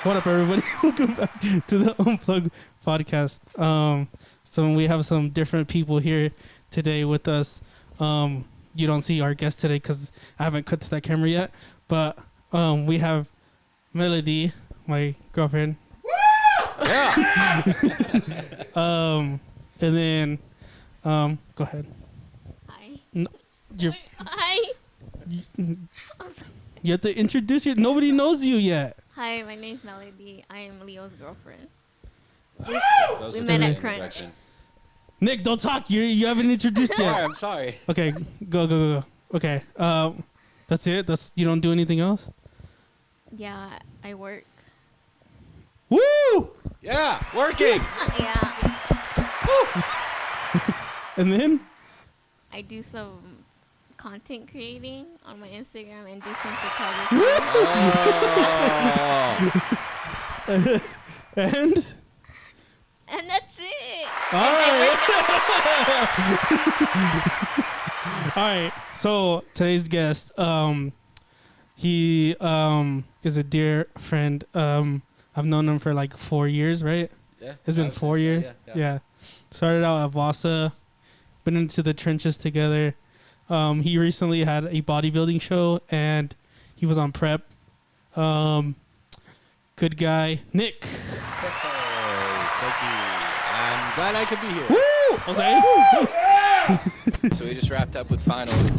What up, everybody? Welcome back to the Unplug podcast. So we have some different people here today with us. You don't see our guest today because I haven't cut to that camera yet. But we have Melody, my girlfriend. Yeah. And then go ahead. Hi. No, Hi. you have to introduce you. Nobody knows you yet. Hi, my name's Melody. I am Leo's girlfriend. We met at Crunch. Nick, don't talk. You haven't introduced yet. I'm sorry. Okay, go. Okay, that's it. You don't do anything else. Yeah, I work. Woo! Yeah, working. Yeah, And then I do some content creating on my Instagram and do some photography. Oh. and And that's it. all right. All right. So today's guest, he is a dear friend. I've known him for like 4 years, right? Yeah. It's been 4 years. Yeah. Started out at Vasa, been into the trenches together. He recently had a bodybuilding show and he was on prep. Good guy, Nick. Hey, thank you. I'm glad I could be here. Woo! So we just wrapped up with finals.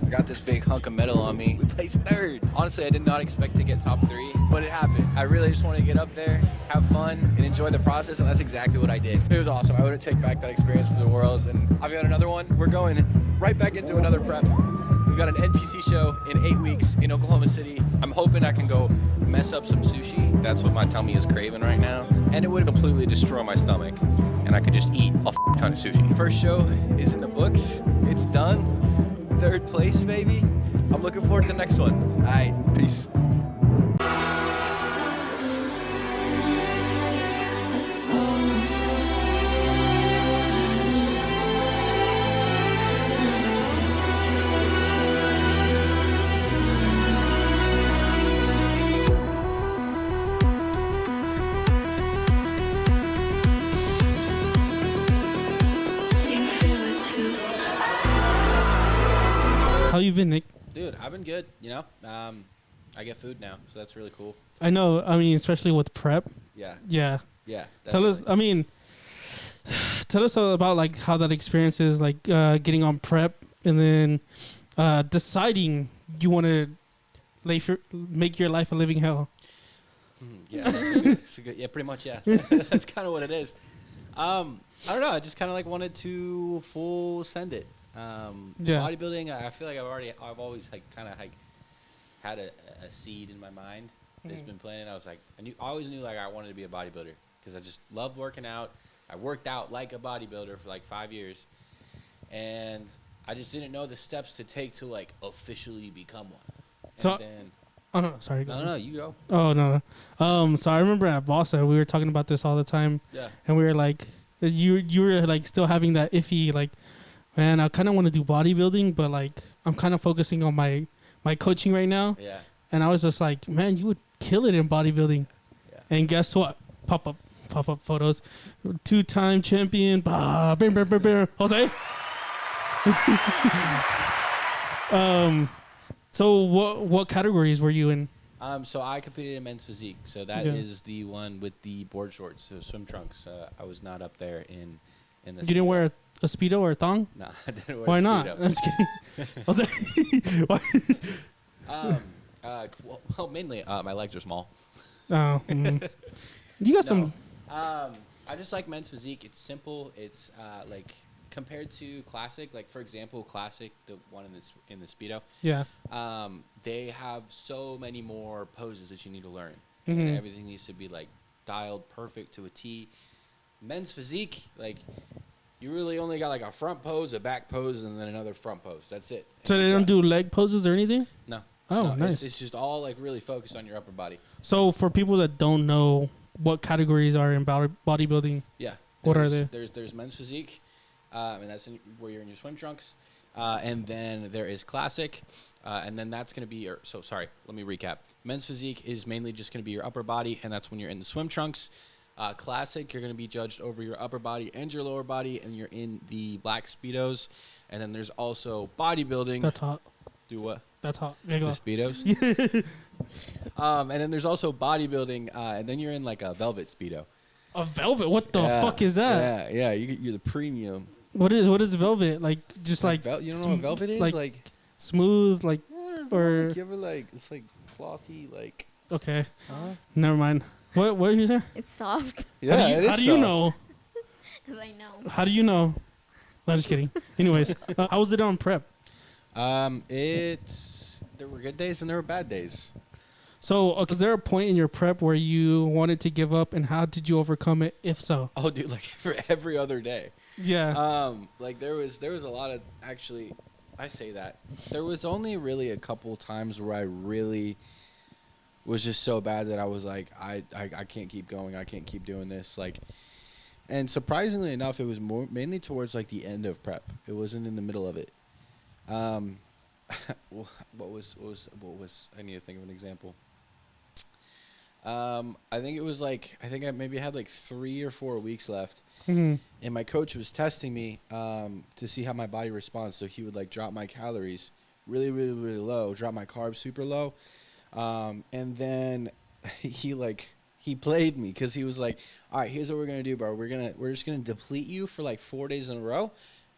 I got this big hunk of metal on me. We placed third. Honestly, I did not expect to get top 3, but it happened. I really just wanted to get up there, have fun, and enjoy the process, and that's exactly what I did. It was awesome. I wouldn't take back that experience for the world, and I've got another one. We're going right back into another prep. We've got an NPC show in 8 weeks in Oklahoma City. I'm hoping I can go mess up some sushi. That's what my tummy is craving right now. And it would completely destroy my stomach, and I could just eat a ton of sushi. First show is in the books. It's done. 3rd place, baby. I'm looking forward to the next one. All right, peace. How you been, Nick? Dude, I've been good, you know? I get food now, so that's really cool. I know. I mean, especially with prep. Yeah. Yeah. Yeah. Tell us. I mean, tell us about like how that experience is, like getting on prep and then deciding you want to make your life a living hell. Yeah. It's a good, yeah, pretty much, yeah. That's kind of what it is. I don't know. I just kind of like wanted to full send it. Yeah. Bodybuilding, I feel like I've always like kind of like had a seed in my mind that's been planted. I was like, I always knew like I wanted to be a bodybuilder because I just loved working out. I worked out like a bodybuilder for like 5 years, and I just didn't know the steps to take to like officially become one. So, and then, oh no, sorry. no, you go. Oh no. So I remember at Vasa we were talking about this all the time. Yeah. And we were like, you were like still having that iffy like, man, I kind of want to do bodybuilding, but like I'm kind of focusing on my coaching right now. Yeah. And I was just like, man, you would kill it in bodybuilding. Yeah. And guess what? Pop up photos. 2-time champion. Jose. So what categories were you in? So I competed in men's physique. So that is the one with the board shorts, so swim trunks. I was not up there in the. You didn't wear a Speedo or a thong? Nah, I didn't wear Why a not? Speedo. I'm just kidding. I was like, Well, mainly my legs are small. oh, you got some. I just like men's physique. It's simple. It's like compared to classic. Like for example, classic, the one in the Speedo. Yeah. They have so many more poses that you need to learn, Mm-hmm. and everything needs to be like dialed perfect to a T. Men's physique, like. You really only got like a front pose, a back pose, and then another front pose. That's it. So they don't do leg poses or anything? No. Oh, no, nice. It's just all like really focused on your upper body. So for people that don't know what categories are in bodybuilding, Yeah. What are they? There's men's physique, and that's where you're in your swim trunks. And then there is classic. And then that's going to be your, so sorry, let me recap. Men's physique is mainly just going to be your upper body, and that's when you're in the swim trunks. Classic, you're going to be judged over your upper body and your lower body, and you're in the black Speedos. And then there's also bodybuilding. That's hot. Do what? That's hot. The Speedos? And then there's also bodybuilding, and then you're in like a velvet Speedo. A velvet? What the fuck is that? Yeah, you're the premium. What is velvet? Like, just like you don't know what velvet is? Like smooth, like, or like you ever like, it's like clothy, like. Okay. Never mind. What did you say? It's soft. Yeah, how do you know? Because I know. How do you know? No, just kidding. Anyways, how was it on prep? There were good days and there were bad days. So, is there a point in your prep where you wanted to give up, and how did you overcome it, if so? Oh, dude, like for every other day. Yeah. Like there was a lot of, actually, I say that there was only really a couple times where I really was just so bad that I was like, I can't keep going. I can't keep doing this. Like, and surprisingly enough, it was mainly towards like the end of prep. It wasn't in the middle of it. What was, I need to think of an example. I think it was like, I maybe had like 3 or 4 weeks left. Mm-hmm. And my coach was testing me to see how my body responds. So he would like drop my calories really, really, really low, drop my carbs super low. And then he played me because he was like, all right, here's what we're going to do, bro. We're just going to deplete you for like 4 days in a row,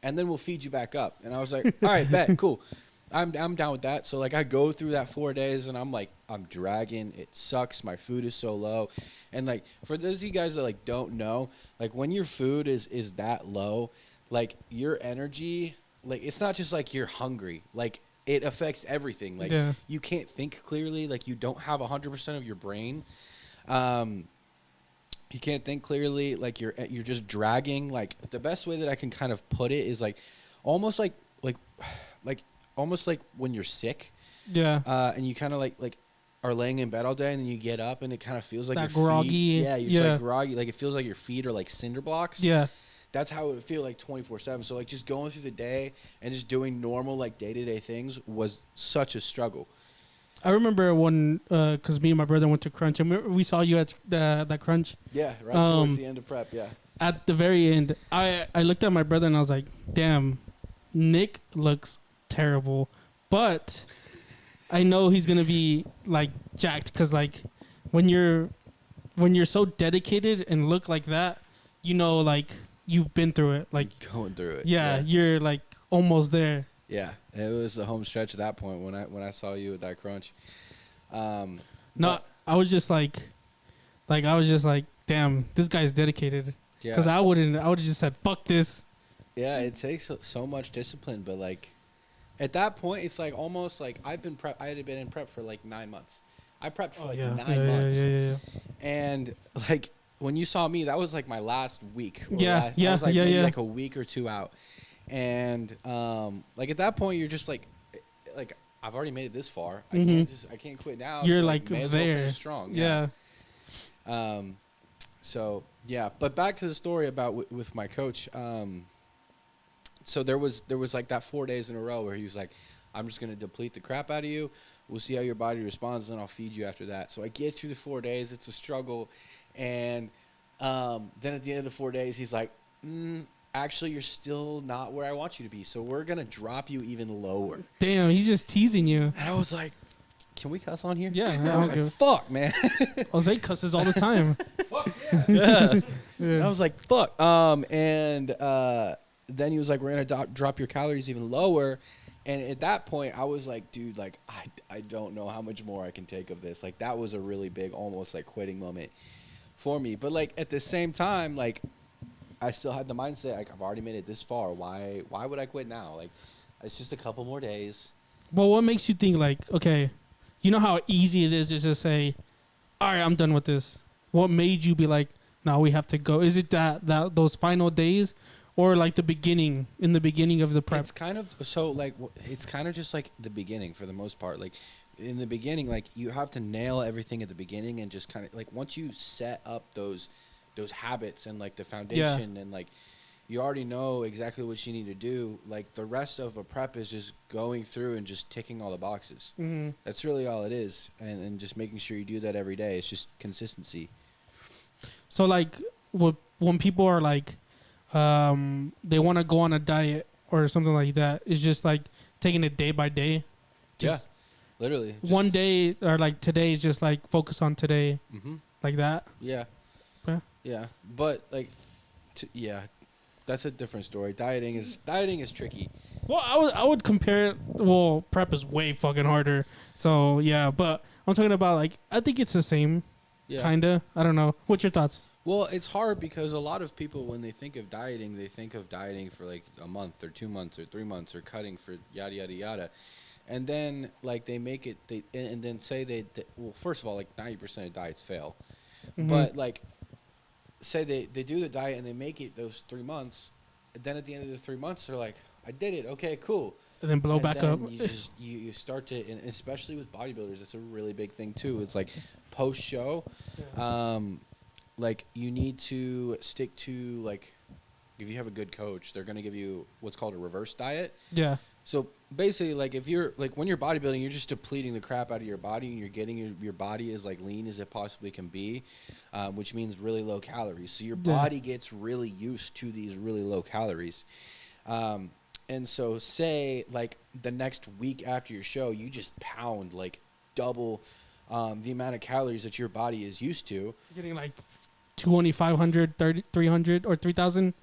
and then we'll feed you back up. And I was like, all right, bet, cool. I'm down with that. So like I go through that 4 days and I'm like, I'm dragging. It sucks. My food is so low. And like for those of you guys that like don't know, like when your food is that low, like your energy, like it's not just like you're hungry. Like it affects everything. Like you can't think clearly. Like you don't have 100% of your brain. You can't think clearly. Like you're just dragging. Like the best way that I can kind of put it is like almost like almost like when you're sick. Yeah. And you kind of like are laying in bed all day and then you get up and it kind of feels like that your groggy. Feet. Yeah, you're just like groggy. Like it feels like your feet are like cinder blocks. Yeah. That's how it would feel like 24/7. So like just going through the day and just doing normal like day-to-day things was such a struggle. I remember when, because me and my brother went to Crunch, and we saw you at that Crunch. Yeah, right towards the end of prep, yeah. At the very end, I looked at my brother and I was like, damn, Nick looks terrible. But I know he's going to be, like, jacked because, like, when you're so dedicated and look like that, you know, like, you've been through it. Like going through it. Yeah, you're, like, almost there. Yeah, it was the home stretch at that point when I saw you at that Crunch. No, I was just like, damn, this guy's dedicated. Yeah. Because I would have just said, fuck this. Yeah, it takes so much discipline, but like, at that point, it's like almost like I had been in prep for like 9 months. I prepped for 9 months. Yeah. And like when you saw me, that was like my last week. I was like maybe like a week or two out. And like at that point, you're just like I've already made it this far. I can't quit now. You're so, like may as there. well finish strong. Yeah. So yeah, but back to the story about with my coach. So there was like that 4 days in a row where he was like, I'm just gonna deplete the crap out of you. We'll see how your body responds, and I'll feed you after that. So I get through the 4 days. It's a struggle, and then at the end of the 4 days, he's like, actually, you're still not where I want you to be, so we're going to drop you even lower. Damn, he's just teasing you. And I was like, can we cuss on here? Yeah. I was like, fuck, man. Jose cusses all the time. Fuck, yeah. And I was like, fuck. And then he was like, we're going to drop your calories even lower. And at that point, I was like, dude, like, I don't know how much more I can take of this. Like, that was a really big, almost like quitting moment for me. But like, at the same time, like, I still had the mindset, like, I've already made it this far. Why would I quit now? Like, it's just a couple more days. Well, what makes you think, like, okay, you know how easy it is to just say, all right, I'm done with this. What made you be like, no, we have to go? Is it that those final days, or like in the beginning of the prep? It's kind of, so like, it's kind of just like the beginning for the most part. Like, in the beginning, like, you have to nail everything at the beginning and just kind of, like, once you set up those habits and like the foundation and like you already know exactly what you need to do. Like the rest of a prep is just going through and just ticking all the boxes. Mm-hmm. That's really all it is, and just making sure you do that every day. It's just consistency. So like, when people are like, they want to go on a diet or something like that, it's just like taking it day by day. Just Literally. one day, or like today is just like focus on today, like that. Yeah. Yeah. Yeah. But like, yeah, that's a different story. Dieting is tricky. Well, I would compare it. Well, prep is way fucking harder. So yeah, but I'm talking about like I think it's the same, Yeah. kinda. I don't know. What's your thoughts? Well, it's hard because a lot of people, when they think of dieting, they think of dieting for like a month or 2 months or 3 months or cutting for yada yada yada, and then like they make it and then say well, first of all, like 90% of diets fail, but like say they do the diet and they make it those 3 months, and then at the end of the 3 months they're like, I did it, okay, cool. And then blow And back then up. You just you start to, and especially with bodybuilders, it's a really big thing too. It's like post show, like you need to stick to, like, if you have a good coach, they're gonna give you what's called a reverse diet. Yeah. So basically, like if you're like when you're bodybuilding, you're just depleting the crap out of your body, and you're getting your body as like lean as it possibly can be, which means really low calories. So your body gets really used to these really low calories. And so say like the next week after your show, you just pound like double the amount of calories that your body is used to. Getting like 2,500, 300, or 3,000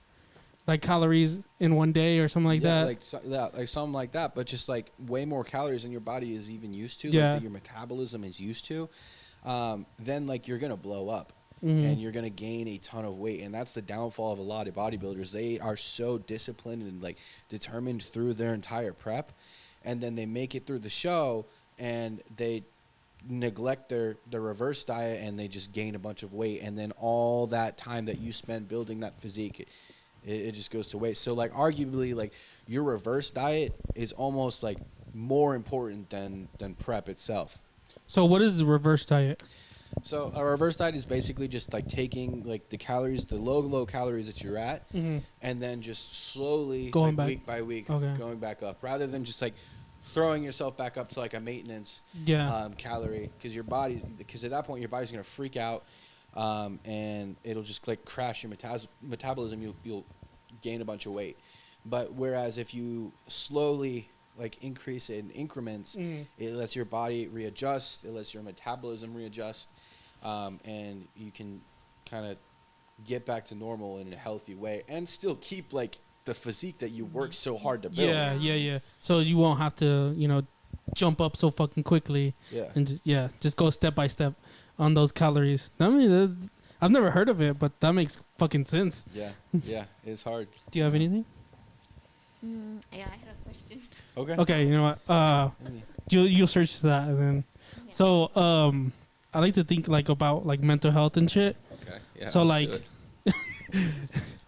like calories in one day or something like that. Like something like that, but just like way more calories than your body is even used to, like that your metabolism is used to. Then like you're gonna blow up. And you're going to gain a ton of weight. And that's the downfall of a lot of bodybuilders. They are so disciplined and like determined through their entire prep. And then they make it through the show and they neglect their reverse diet and they just gain a bunch of weight. And then all that time that you spent building that physique, it just goes to waste. So like arguably like your reverse diet is almost like more important than prep itself. So what is the reverse diet? So a reverse diet is basically just like taking like the calories, the low calories that you're at, and then just slowly going back. week by week going back up, rather than just like throwing yourself back up to like a maintenance calorie, because at that point your body's gonna freak out, and it'll just like crash your metabolism. You'll gain a bunch of weight. But whereas if you slowly like increase it in increments, it lets your body readjust, it lets your metabolism readjust, and you can kind of get back to normal in a healthy way and still keep like the physique that you worked so hard to build. Yeah. So you won't have to, jump up so fucking quickly. Yeah. And just go step by step on those calories. I mean, I've never heard of it, but that makes fucking sense. Yeah, it's hard. Do you have anything? Yeah, I had a question. Okay, you know what? You'll search that and then. Yeah. So I like to think like about like mental health and shit. Okay. Yeah. So like,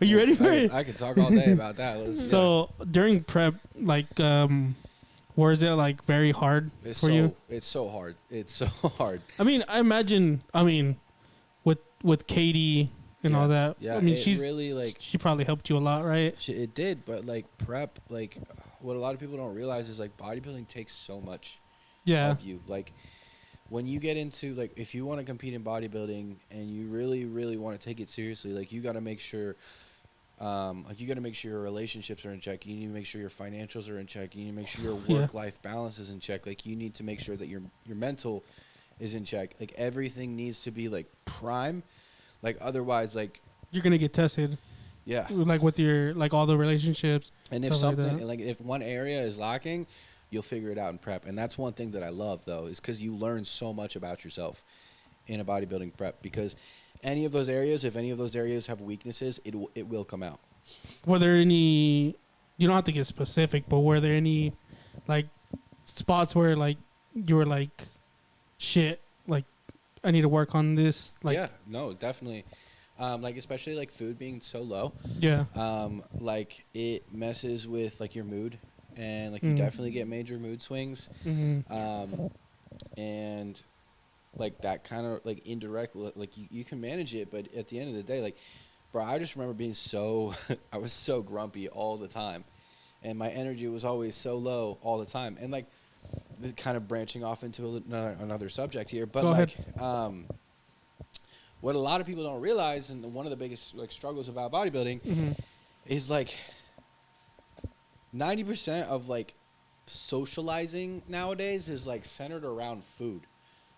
are you ready for it? I could talk all day about that. So during prep, like, was it like very hard for you? It's so hard. It's so hard. I mean, I imagine. With Katie and all that. Yeah. I mean, she's really like. She probably helped you a lot, right? It did, but like prep, like what a lot of people don't realize is like bodybuilding takes so much of you. Like when you get into like, if you want to compete in bodybuilding and you really, really want to take it seriously, like you got to make sure, your relationships are in check. You need to make sure your financials are in check. You need to make sure your work-life balance is in check. Like you need to make sure that your mental is in check. Like everything needs to be like prime. Like otherwise, like you're gonna get tested. Yeah. Like with your like all the relationships. And if something like if one area is lacking, you'll figure it out in prep. And that's one thing that I love though, is because you learn so much about yourself in a bodybuilding prep. Because if any of those areas have weaknesses, it will come out. Were there any? You don't have to get specific, but were there any like spots where like you were like, shit, like I need to work on this? Like, yeah, no, definitely. Like especially like food being so low. Yeah. Like it messes with like your mood, and like you definitely get major mood swings. And like that kind of like indirect, like you can manage it, but at the end of the day, like bro, I just remember being so, I was so grumpy all the time. And my energy was always so low all the time. And like, kind of branching off into another subject here, but Go like, ahead. what a lot of people don't realize, and one of the biggest like struggles about bodybuilding, is like 90% of like socializing nowadays is like centered around food.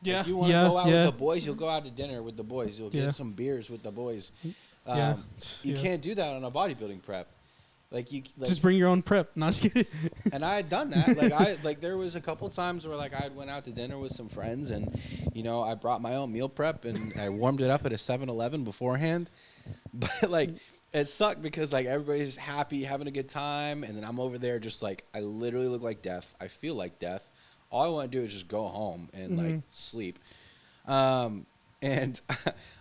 Yeah. If you want to go out with the boys, you'll go out to dinner with the boys. You'll get some beers with the boys. You can't do that on a bodybuilding prep. Like you just bring your own prep. Not just kidding. And I had done that. Like there was a couple times where like I went out to dinner with some friends, and you know I brought my own meal prep and I warmed it up at a 7-Eleven beforehand. But like it sucked because like everybody's happy, having a good time, and then I'm over there just like I literally look like death. I feel like death. All I want to do is just go home and like sleep. And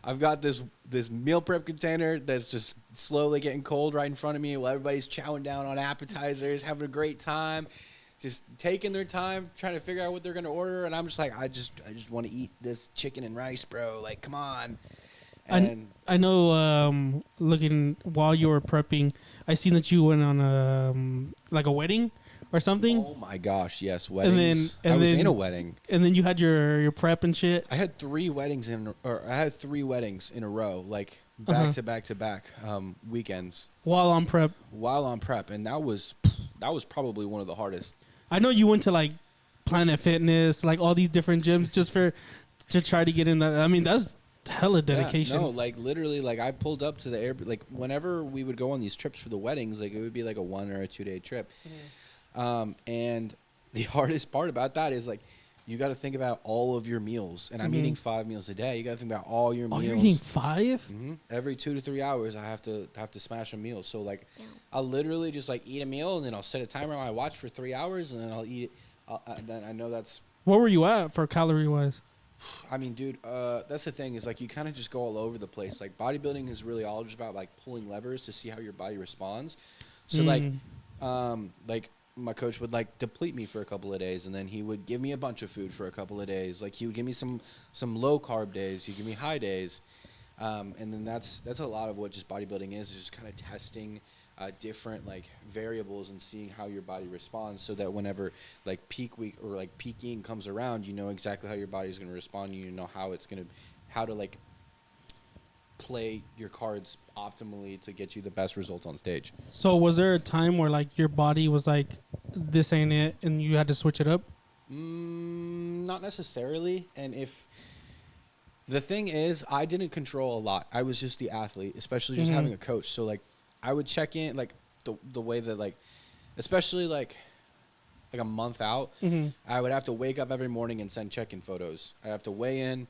I've got this meal prep container that's just slowly getting cold right in front of me while everybody's chowing down on appetizers, having a great time, just taking their time, trying to figure out what they're going to order. And I'm just like, I just want to eat this chicken and rice, bro. Like, come on. And I know looking while you were prepping, I seen that you went on a wedding or something. Oh my gosh, yes, weddings. I was in a wedding. And then you had your prep and shit. I had 3 weddings in a row, like back to back to back weekends. While on prep. And that was probably one of the hardest. I know you went to like Planet Fitness, like all these different gyms just to try to get in that. I mean, that's hella dedication. Yeah, no, like literally, like I pulled up to the air, like whenever we would go on these trips for the weddings, like it would be like a 1 or a 2 day trip. And the hardest part about that is like you got to think about all of your meals, and I'm eating 5 meals a day. You got to think about all your meals. You're eating 5? Every 2 to 3 hours I have to smash a meal. So like I'll literally just like eat a meal, and then I'll set a timer on my watch for 3 hours, and then I'll eat it. Then I know that's. What were you at for calorie wise? I mean, dude, that's the thing is like you kind of just go all over the place. Like bodybuilding is really all just about like pulling levers to see how your body responds. So like my coach would like deplete me for a couple of days, and then he would give me a bunch of food for a couple of days. Like he would give me some low carb days, he'd give me high days, and then that's a lot of what just bodybuilding is just kind of testing different like variables and seeing how your body responds, so that whenever like peak week or like peaking comes around, you know exactly how your body's going to respond. You know how to like play your cards optimally to get you the best results on stage. So was there a time where like your body was like, this ain't it, and you had to switch it up? Not necessarily. And if the thing is, I didn't control a lot. I was just the athlete, especially just having a coach. So like I would check in like the way that like, especially like a month out, I would have to wake up every morning and send check-in photos. I have to weigh in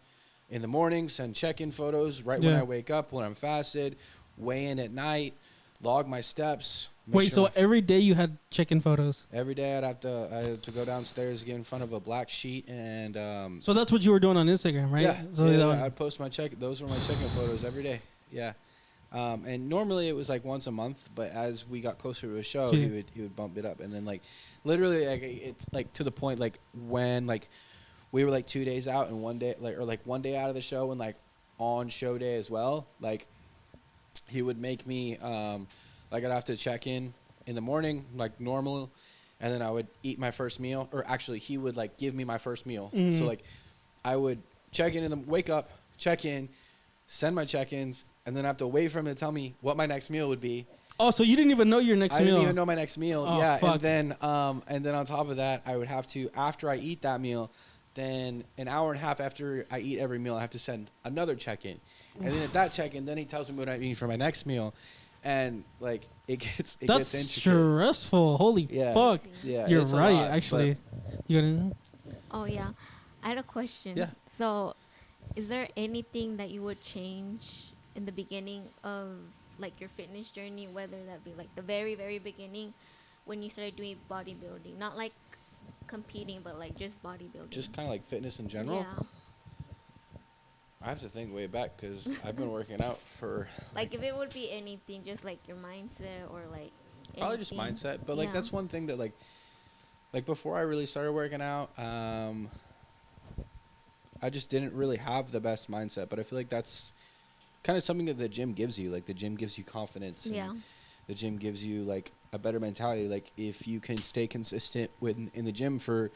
the morning, send check-in photos when I wake up, when I'm fasted, weigh in at night, log my steps. Wait, so every day you had check-in photos? Every day I had to go downstairs, get in front of a black sheet, and so that's what you were doing on Instagram, right? Yeah, so I'd post those were my check-in photos every day. Yeah. And normally it was like once a month, but as we got closer to a show, he would bump it up, and then like literally like it's like to the point like when like we were like 2 days out and 1 day like 1 day out of the show and like on show day as well, like he would make me like I'd have to check in the morning like normal, and then I would eat my first meal, or actually he would like give me my first meal. So like I would check in wake up, check in, send my check-ins, and then I have to wait for him to tell me what my next meal would be. Oh, so you didn't even know your next meal? I didn't even know my next meal. Oh, yeah, fuck. and then on top of that, I would have to, after I eat that meal, then an hour and a half after I eat every meal, I have to send another check-in. And then at that check-in, then he tells me what I'm eating for my next meal. And like it gets intricate. Stressful. Holy fuck. Yeah, you're it's right, a lot, actually. You gonna? Oh yeah, I had a question. Yeah. So, is there anything that you would change in the beginning of like your fitness journey, whether that be like the very, very beginning when you started doing bodybuilding, not like competing, but like just bodybuilding? Just kind of like fitness in general? Yeah. I have to think way back because I've been working out for... Like if it would be anything, just like your mindset or like Probably just mindset. But like that's one thing that like before I really started working out, I just didn't really have the best mindset. But I feel like that's kind of something that the gym gives you. Like the gym gives you confidence. Yeah. And the gym gives you like a better mentality. Like if you can stay consistent in the gym for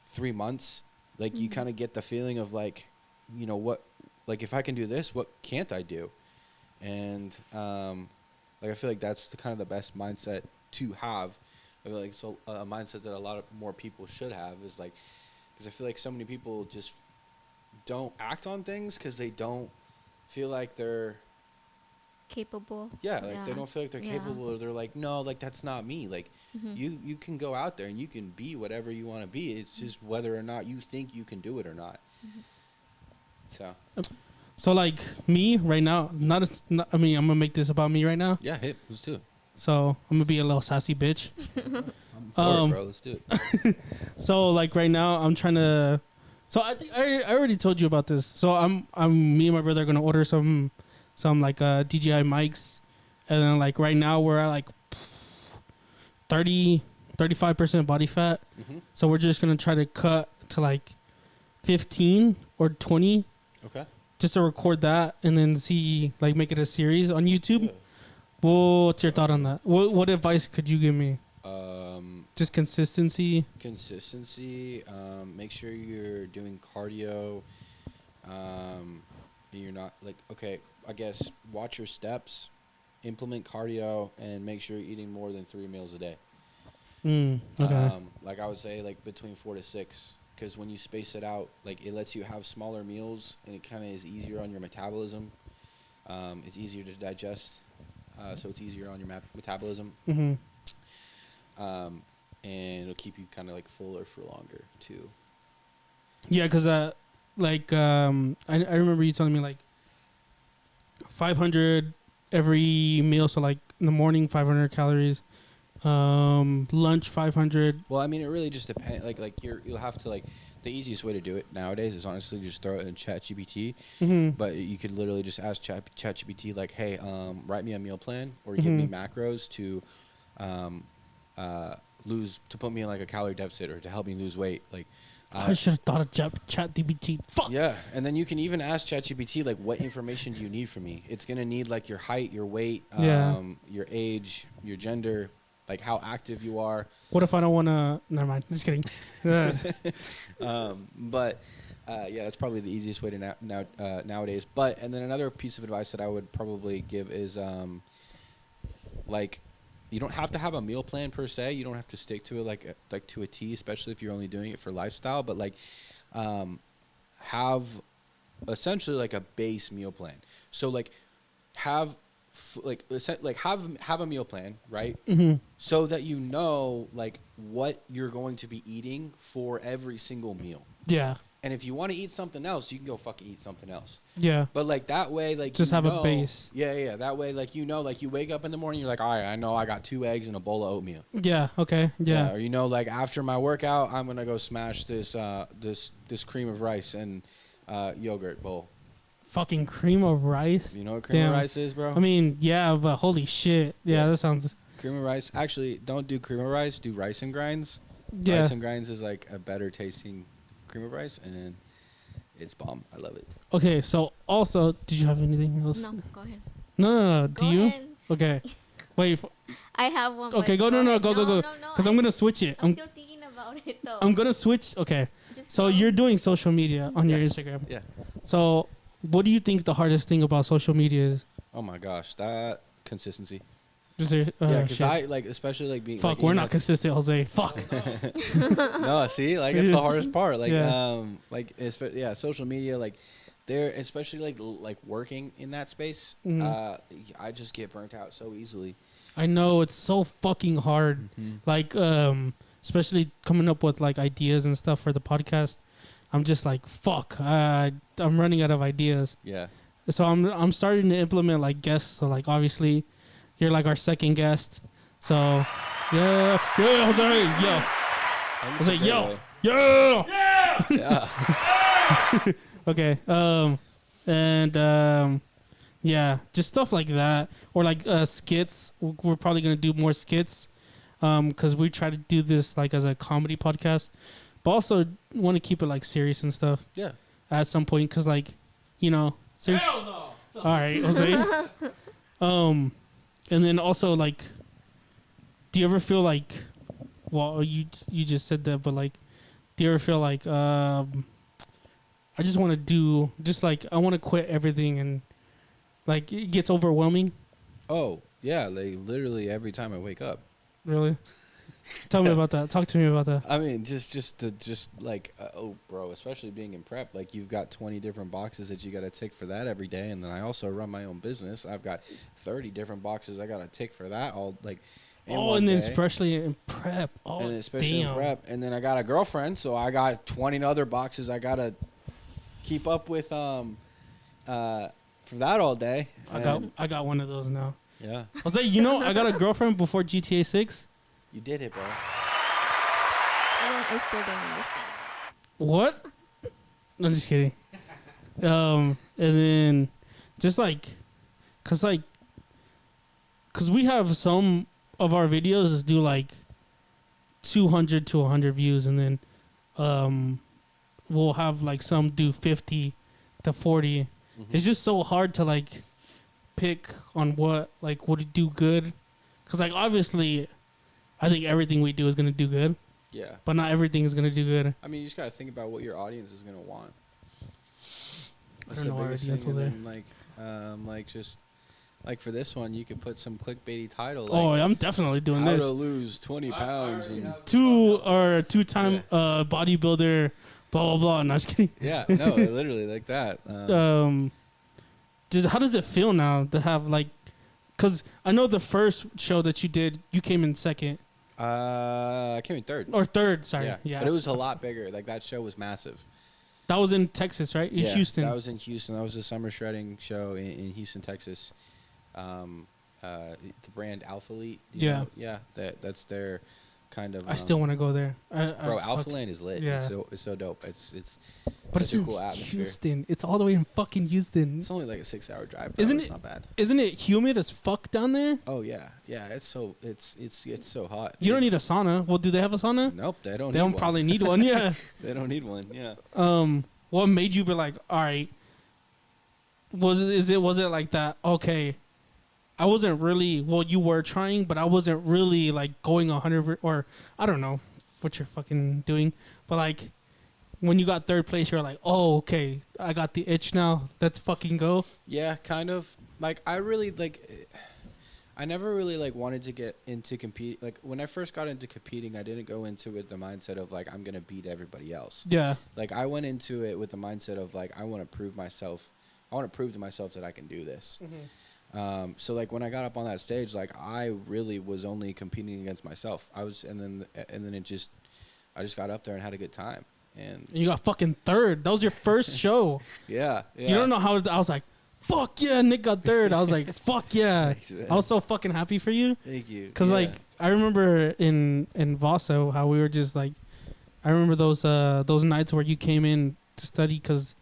3 months, like you kind of get the feeling of like, you know what, like if I can do this, what can't I do? And like I feel like that's the kind of the best mindset to have. I feel like so a mindset that a lot of more people should have is like, because I feel like so many people just don't act on things because they don't feel like they're Capable. they don't feel like they're capable, or they're like, no, like that's not me. Like you can go out there and you can be whatever you want to be. It's just whether or not you think you can do it or not. So like me right now, I mean, I'm gonna make this about me right now. Yeah, hey, let's do it. So I'm gonna be a little sassy bitch. I'm for it, bro. Let's do it. So like right now, I'm trying to. So I think I already told you about this. So me and my brother are gonna order some like DJI mics, and then like right now we're at like 35% body fat. So we're just gonna try to cut to like 15 or 20. Okay. Just to record that and then see, like, make it a series on YouTube. Yeah. What's your thought on that? What advice could you give me? Just consistency. Make sure you're doing cardio. You're not like, okay, I guess watch your steps, implement cardio, and make sure you're eating more than 3 meals a day. Okay. Like I would say like between 4 to 6. Because when you space it out, like it lets you have smaller meals, and it kind of is easier on your metabolism. It's easier to digest, so it's easier on your metabolism. And it'll keep you kind of like fuller for longer too. Yeah, because like I remember you telling me like 500 every meal, so like in the morning 500 calories. Lunch 500. Well, I mean, it really just depends. Like you'll have to like, the easiest way to do it nowadays is honestly just throw it in ChatGPT. But you could literally just ask ChatGPT like, hey, write me a meal plan or give me macros to put me in like a calorie deficit or to help me lose weight. Like I should have thought of ChatGPT. Fuck. Yeah, and then you can even ask ChatGPT like, what information do you need from me? It's gonna need like your height, your weight, your age, your gender. Like how active you are. What if I don't want to? Never mind. Just kidding. But that's probably the easiest way to nowadays. But and then another piece of advice that I would probably give is like you don't have to have a meal plan per se. You don't have to stick to it like to a T, especially if you're only doing it for lifestyle. But like have essentially like a base meal plan. So like have a meal plan, right? So that you know like what you're going to be eating for every single meal. Yeah. And if you want to eat something else, you can go fucking eat something else. Yeah. But like that way, like just have a base. Yeah. That way, like like you wake up in the morning, you're like, all right, I know I got 2 eggs and a bowl of oatmeal. Yeah. Okay. Yeah. Or like after my workout, I'm gonna go smash this cream of rice and yogurt bowl. Fucking cream of rice. You know what cream of rice is, bro? I mean, yeah, but holy shit. Yeah, that sounds... Cream of rice. Actually, don't do cream of rice. Do rice and grinds. Yeah. Rice and grinds is like a better tasting cream of rice, and it's bomb. I love it. Okay, so also, did you have anything else? No, go ahead. No. Do you? Ahead. Okay. Wait. I have one. Okay, go. No. Go. Because I'm going to switch it. I'm still thinking about it, though. I'm going to switch. Okay. So you're doing social media on your Instagram. Yeah. So... what do you think the hardest thing about social media is? Oh my gosh, that consistency. Because I like, especially like being. Fuck, we're not consistent, Jose. Fuck. No, see, like it's the hardest part. Like, social media, like, they're especially like working in that space. I just get burnt out so easily. I know, it's so fucking hard. Like, especially coming up with like ideas and stuff for the podcast. I'm just like, fuck, I'm running out of ideas. Yeah. So I'm starting to implement like guests. So like obviously, you're like our second guest. So yeah, Jose, yeah. Okay. Just stuff like that, or like skits. We're probably gonna do more skits, because we try to do this like as a comedy podcast. But also want to keep it like serious and stuff. Yeah. At some point, because like, serious. Hell no. All right, Jose. And then also like, do you ever feel like, well, you just said that, but like, do you ever feel like, I just want to do, just like, I want to quit everything and like it gets overwhelming? Oh, yeah, like literally every time I wake up. Really? Tell me about that. Talk to me about that. I mean, just like, oh, bro, especially being in prep, like you've got 20 different boxes that you got to tick for that every day. And then I also run my own business. I've got 30 different boxes I got to tick for that all like in one and then day. especially in prep. Oh, And especially damn. in prep. And then I got a girlfriend, so I got 20 other boxes I got to keep up with for that all day. I got one of those now. Yeah. Jose, you know, I got a girlfriend before GTA 6. You did it, bro. I still don't understand. What? I'm just kidding. And then just like, cause we have some of our videos do like 200 to 100 views, and then we'll have like some do 50 to 40. Mm-hmm. It's just so hard to like pick on what like would do good, cause like obviously, I think everything we do is gonna do good. Yeah. But not everything is gonna do good. I mean, you just got to think about what your audience is going to want. I don't know our audience was there. Like just like for this one, you could put some clickbaity title. Like, Oh, I'm definitely doing how this. to lose 20 pounds. And Two-time bodybuilder, blah blah blah. No, I'm just kidding. yeah, no, literally like that. How does it feel now to have like? Because I know the first show that you did, you came in second. I came in third. Or third, sorry. Yeah. But it was a lot bigger. Like that show was massive. That was in Texas, right? In Houston. That was in Houston. That was a summer shredding show in Houston, Texas. The brand Alpha Elite. You know? Yeah. That's their kind of. I still want to go there. Bro, Alpha Land is lit. Yeah. It's so dope. It's but such it's a cool atmosphere. Houston. It's all the way in fucking Houston. It's only like a 6-hour drive. Bro. Isn't it's it? Not bad. Isn't it humid as fuck down there? Oh yeah. It's so hot. You don't need a sauna. Well, do they have a sauna? Nope, they don't. They don't probably need one. Yeah. They don't need one. Yeah. What made you be like, all right? Was it like that? Okay, I wasn't really. Well, you were trying, but I wasn't really like going 100, or I don't know what you're fucking doing. But like, when you got third place, you're like, oh, okay, I got the itch now. Let's fucking go. Yeah, kind of. Like I really like. I never really like wanted to get into compete. Like when I first got into competing, I didn't go into it with the mindset of like I'm gonna beat everybody else. Yeah. Like I went into it with the mindset of like I want to prove myself. I want to prove to myself that I can do this. Mm-hmm. So like when I got up on that stage, like I really was only competing against myself. I just got up there and had a good time. And you got fucking third. That was your first show. Yeah. You don't know how I was like, fuck yeah, Nick got third. I was like, fuck yeah. Thanks, man. I was so fucking happy for you. Thank you. Cause like I remember in Vaso how we were just like, I remember those nights where you came in to study because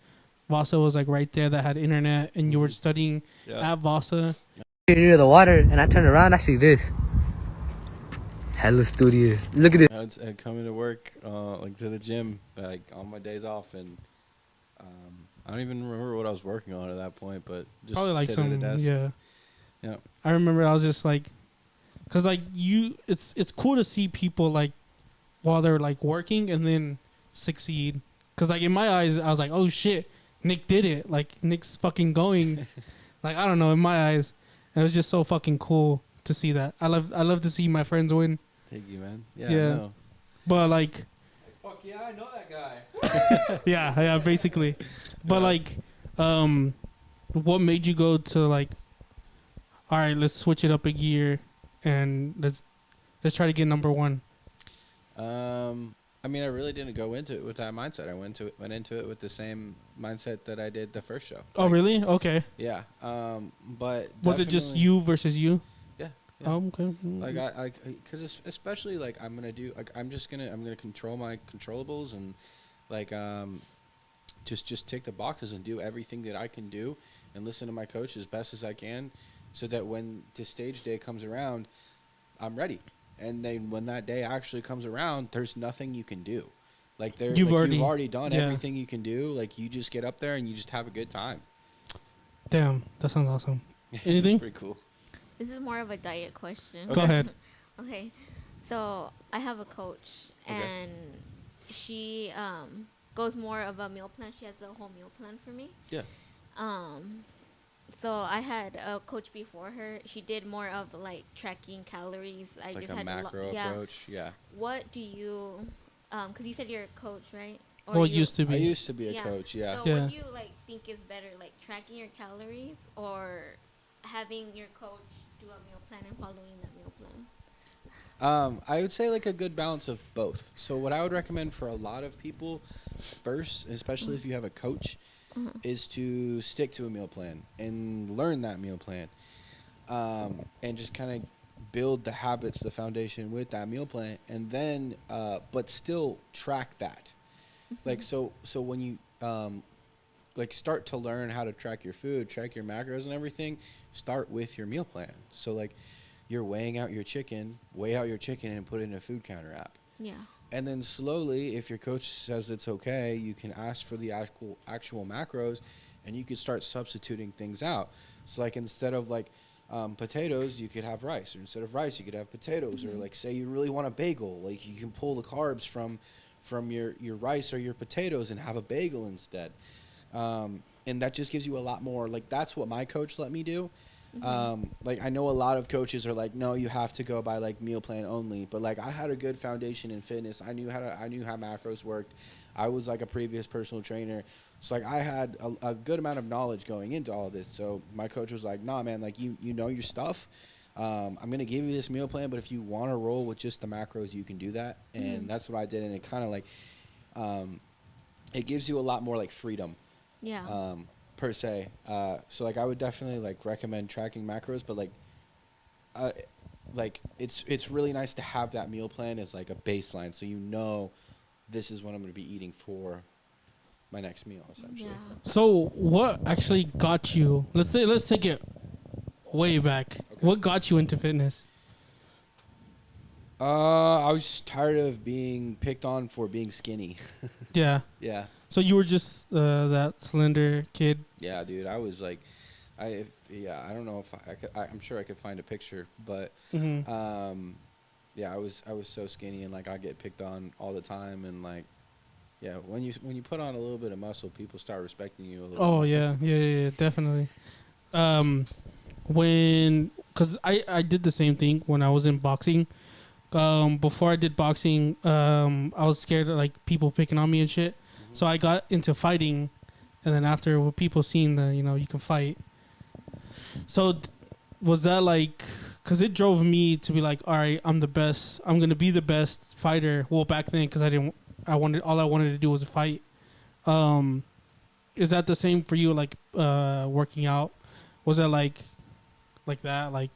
Vaso was like right there that had internet and you were studying at Vaso. Near the water, and I turn around, I see this. Hella studious. Look at it. I come into work, like to the gym, like on my days off, and I don't even remember what I was working on at that point, but just Probably like sit at a desk. Yeah. I remember I was just like, cause like it's cool to see people like while they're like working and then succeed. Cause like in my eyes, I was like, oh shit, Nick did it. Like Nick's fucking going. Like I don't know, in my eyes, it was just so fucking cool to see that. I love to see my friends win. Thank you, man. Yeah. I know. But like. Fuck yeah, I know that guy. yeah, basically. But like, what made you go to like, all right, let's switch it up a gear and let's try to get number one? I mean, I really didn't go into it with that mindset. I went into it with the same mindset that I did the first show. Oh, really? Okay. Yeah. But was it just you versus you? Yeah. Oh, okay. Like because especially like I'm gonna control my controllables and like just tick the boxes and do everything that I can do and listen to my coach as best as I can, so that when the stage day comes around, I'm ready. And then when that day actually comes around, there's nothing you can do. Like you've already done everything you can do. Like you just get up there and you just have a good time. Damn, that sounds awesome. Anything? Pretty cool. This is more of a diet question. Go ahead. Okay. So I have a coach, Okay. and she goes more of a meal plan. She has a whole meal plan for me. Yeah. So I had a coach before her. She did more of like tracking calories. I Like just a had macro approach. Yeah. What do you? Because you said you're a coach, right? Well, you- used to I be. used to be a coach. Yeah. So Yeah. what do you like think is better, like tracking your calories or having your coach do a meal plan and following that meal plan? I would say like a good balance of both. So what I would recommend for a lot of people first, especially if you have a coach, is to stick to a meal plan and learn that meal plan. And just kind of build the habits, the foundation with that meal plan, and then but still track that. Like so when you like start to learn how to track your food, track your macros and everything, start with your meal plan. So like you're weighing out your chicken, weigh out your chicken and put it in a food counter app. Yeah. And then slowly, if your coach says it's okay, you can ask for the actual macros, and you could start substituting things out. So like instead of like potatoes, you could have rice, or instead of rice, you could have potatoes, or like say you really want a bagel, like you can pull the carbs from your rice or your potatoes and have a bagel instead. And that just gives you a lot more. Like that's what my coach let me do. Like I know a lot of coaches are like, no, you have to go by like meal plan only. But like I had a good foundation in fitness. I knew how macros worked. I was like a previous personal trainer. So like I had a good amount of knowledge going into all of this. So my coach was like, nah, man, like you know your stuff. I'm going to give you this meal plan, but if you want to roll with just the macros, you can do that. And that's what I did. And it kind of like, it gives you a lot more like freedom. Yeah. Per se. So like I would definitely like recommend tracking macros, but like it's really nice to have that meal plan as like a baseline, so you know this is what I'm going to be eating for my next meal essentially. Yeah. So what actually got you? Let's take it way back. Okay. What got you into fitness? I was tired of being picked on for being skinny. Yeah. Yeah. So you were just that slender kid. Yeah, dude. I was like, I don't know if I could. I'm sure I could find a picture, but yeah, I was so skinny, and like I get picked on all the time, and like, yeah, when you put on a little bit of muscle, people start respecting you a little. Oh more. yeah, definitely. Cause I did the same thing when I was in boxing. Before I did boxing, I was scared of like people picking on me and shit. So I got into fighting, and then after with people seeing that you can fight. So was that like, cause it drove me to be like, all right, I'm the best. I'm gonna be the best fighter. Well, back then, cause all I wanted to do was fight. Is that the same for you? Like working out, was that like that? Like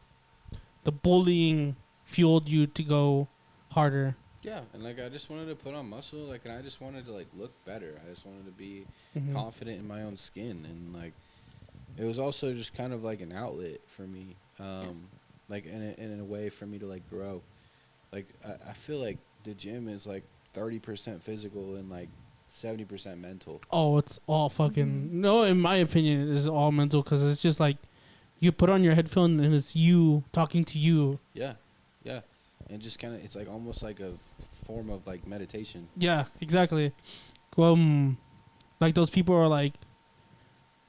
the bullying fueled you to go harder? Yeah, and like I just wanted to put on muscle, like, and I just wanted to like look better. I just wanted to be confident in my own skin, and like it was also just kind of like an outlet for me, like in a way for me to like grow. Like I feel like the gym is like 30% physical and like 70% mental. Oh, it's all fucking no. In my opinion, it's all mental, because it's just like you put on your headphone and it's you talking to you. Yeah, yeah, and just kind of it's like almost like a form of like meditation. Yeah, exactly. Like those people are like,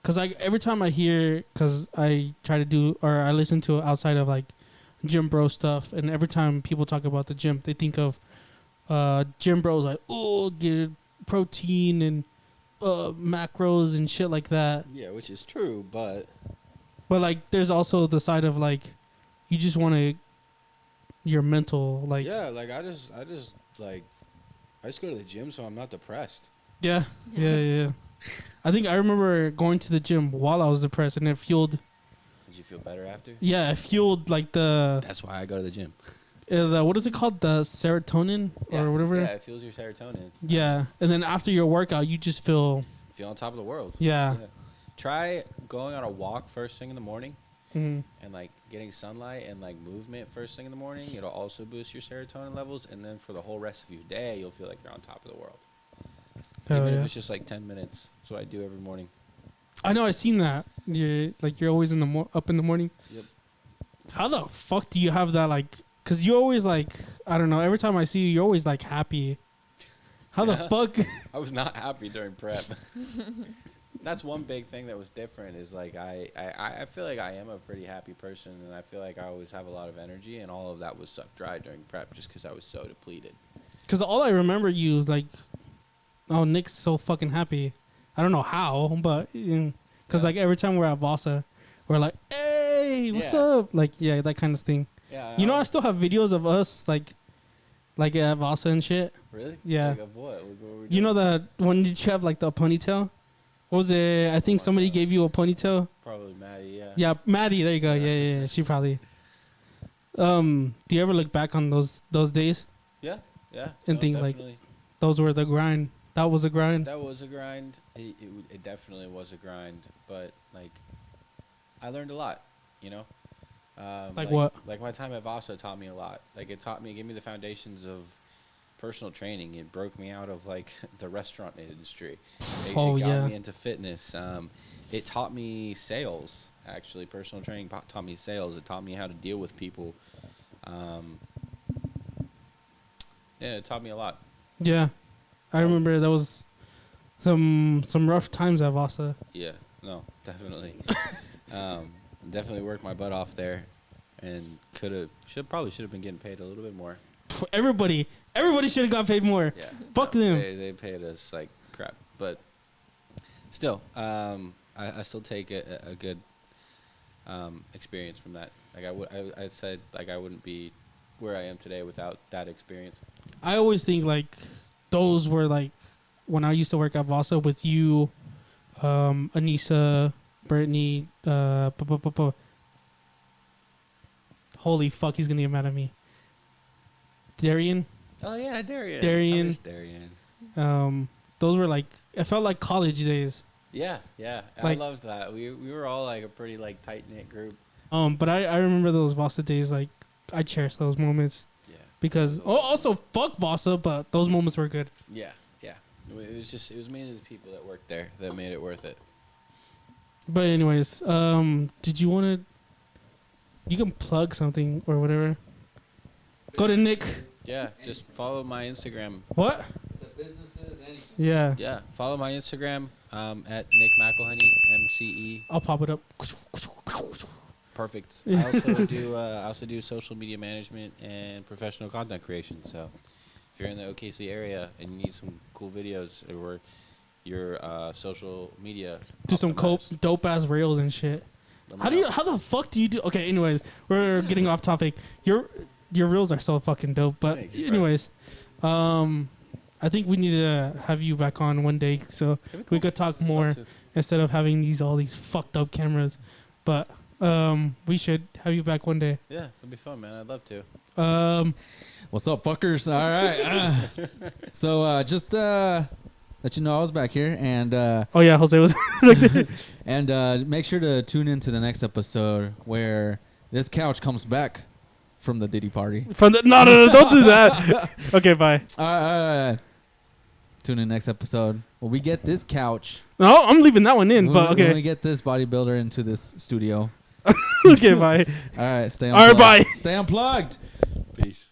cause like every time I hear, cause I try to do or I listen to outside of like gym bro stuff, and every time people talk about the gym, they think of gym bros like, oh, get protein and macros and shit like that. Yeah, which is true, but like there's also the side of like you just want to your mental like yeah, like I just like I just go to the gym so I'm not depressed. yeah. I think I remember going to the gym while I was depressed, and it fueled. Did you feel better after? Yeah, it fueled like the That's why I go to the gym. what is it called, the serotonin or whatever. Yeah, it fuels your serotonin. Yeah, and then after your workout, you just feel. Feel on top of the world. Yeah. Try going on a walk first thing in the morning, Mhm. and like getting sunlight and like movement first thing in the morning. It'll also boost your serotonin levels, and then for the whole rest of your day, you'll feel like you're on top of the world. Hell Even yeah. if it's just like 10 minutes. That's what I do every morning. I know. I seen that. You're always in the up in the morning. Yep. How the fuck do you have that? Like, cause you always like, I don't know. Every time I see you, you're always like happy. How the fuck? I was not happy during prep. That's one big thing that was different is like I feel like I am a pretty happy person, and I feel like I always have a lot of energy, and all of that was sucked dry during prep just because I was so depleted. Cause all I remember you like, oh, Nick's so fucking happy. I don't know how, but cause like every time we're at Vasa, we're like, hey, what's up? Like, yeah, that kind of thing. Yeah. You know, I still have videos of us like at Vasa and shit. Really? Yeah. Like of what? What were we You know doing? that when did you have like the ponytail? What was it? I think somebody gave you a ponytail. Probably Maddie. Yeah. Yeah, Maddie. There you go. Yeah. She probably. Do you ever look back on those days Yeah. and think like definitely. those were the grind? That was a grind. That was a grind. It definitely was a grind, but like I learned a lot, you know. Like what? Like my time at Vasa taught me a lot. Like it gave me the foundations of personal training. It broke me out of like the restaurant industry. It got me into fitness. It taught me sales. Actually, personal training taught me sales. It taught me how to deal with people. Yeah, it taught me a lot. Yeah, I remember there was some rough times at Vasa. Yeah, no, definitely. Definitely worked my butt off there, and probably should have been getting paid a little bit more. Everybody should have got paid more. Yeah, Fuck them. They paid us like crap, but still, I still take a good experience from that. Like I said, like I wouldn't be where I am today without that experience. I always think like those were like when I used to work at Vasa with you, Anissa, Brittany, holy fuck, he's gonna get mad at me. Darian. Oh yeah, Darian. Darian. I miss Darian. Those were like, it felt like college days. Yeah. Like, I loved that. We were all like a pretty like tight knit group. But I remember those Vasa days. Like, I cherish those moments. Yeah. Because also fuck Vasa, but those moments were good. Yeah. It was mainly the people that worked there that made it worth it. But anyways, did you want to? You can plug something or whatever. Go to Nick. Yeah, just follow my Instagram. What? Businesses, anything. Yeah. Yeah, follow my Instagram at Nick McElhinny, MCE. I'll pop it up. Perfect. I also do social media management and professional content creation. So if you're in the OKC area and you need some cool videos or your social media, Do some optimized, dope ass reels and shit. let me know. How the fuck do you do? Okay, anyways, we're getting off topic. Your reels are so fucking dope. But Thanks, bro. anyways, I think we need to have you back on one day so we could talk more Love to. instead of having all these fucked up cameras. But we should have you back one day. Yeah, it'll be fun, man. I'd love to. What's up, fuckers? All right. So just let you know I was back here, and Oh yeah, Jose was like and make sure to tune into the next episode where this couch comes back from the Diddy party. from the no, don't do that. Okay, bye. All right. Tune in next episode where we get this couch. No, I'm leaving that one in. But When we okay, get this bodybuilder into this studio. okay, bye. All right, stay All right, unplugged. bye. Stay unplugged. Peace.